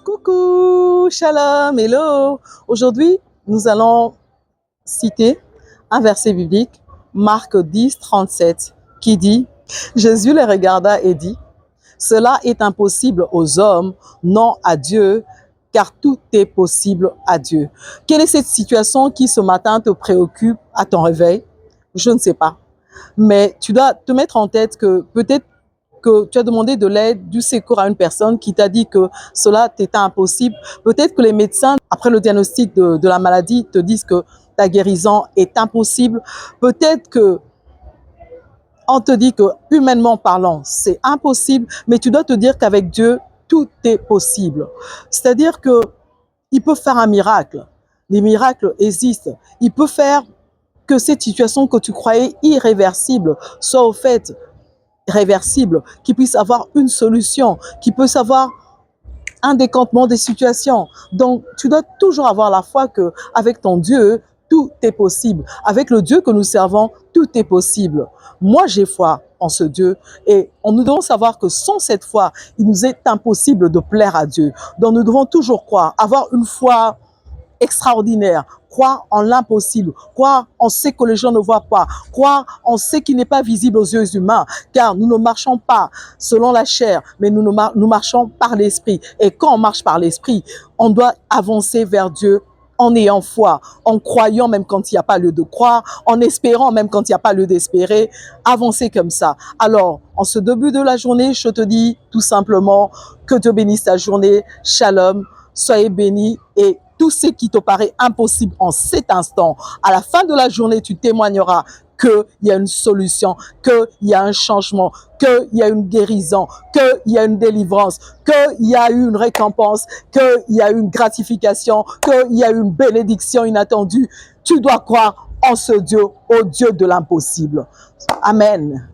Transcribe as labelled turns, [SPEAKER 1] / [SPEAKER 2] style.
[SPEAKER 1] Coucou, shalom, hello. Aujourd'hui, nous allons citer un verset biblique, Marc 10, 37, qui dit, Jésus les regarda et dit, cela est impossible aux hommes, non à Dieu, car tout est possible à Dieu. Quelle est cette situation qui ce matin te préoccupe à ton réveil? Je ne sais pas. Mais tu dois te mettre en tête que peut-être que tu as demandé de l'aide, du secours à une personne qui t'a dit que cela t'était impossible. Peut-être que les médecins, après le diagnostic de la maladie, te disent que ta guérison est impossible. Peut-être que on te dit que, humainement parlant, c'est impossible, mais tu dois te dire qu'avec Dieu, tout est possible. C'est-à-dire que il peut faire un miracle. Les miracles existent. Il peut faire que cette situation que tu croyais irréversible soit au fait réversible, qu'il puisse avoir une solution, qu'il puisse avoir un décantement des situations. Donc, tu dois toujours avoir la foi que avec ton Dieu, tout est possible. Avec le Dieu que nous servons, tout est possible. Moi, j'ai foi en ce Dieu et nous devons savoir que sans cette foi, il nous est impossible de plaire à Dieu. Donc, nous devons toujours croire, avoir une foi extraordinaire, croire en l'impossible, croire en ce que les gens ne voient pas, croire en ce qui n'est pas visible aux yeux humains, car nous ne marchons pas selon la chair, mais nous marchons par l'esprit. Et quand on marche par l'esprit, on doit avancer vers Dieu en ayant foi, en croyant même quand il n'y a pas lieu de croire, en espérant même quand il n'y a pas lieu d'espérer, avancer comme ça. Alors, en ce début de la journée, je te dis tout simplement que Dieu bénisse ta journée, shalom, soyez bénis et tout ce qui te paraît impossible en cet instant, à la fin de la journée, tu témoigneras qu'il y a une solution, qu'il y a un changement, qu'il y a une guérison, qu'il y a une délivrance, qu'il y a eu une récompense, qu'il y a eu une gratification, qu'il y a eu une bénédiction inattendue. Tu dois croire en ce Dieu, au Dieu de l'impossible. Amen.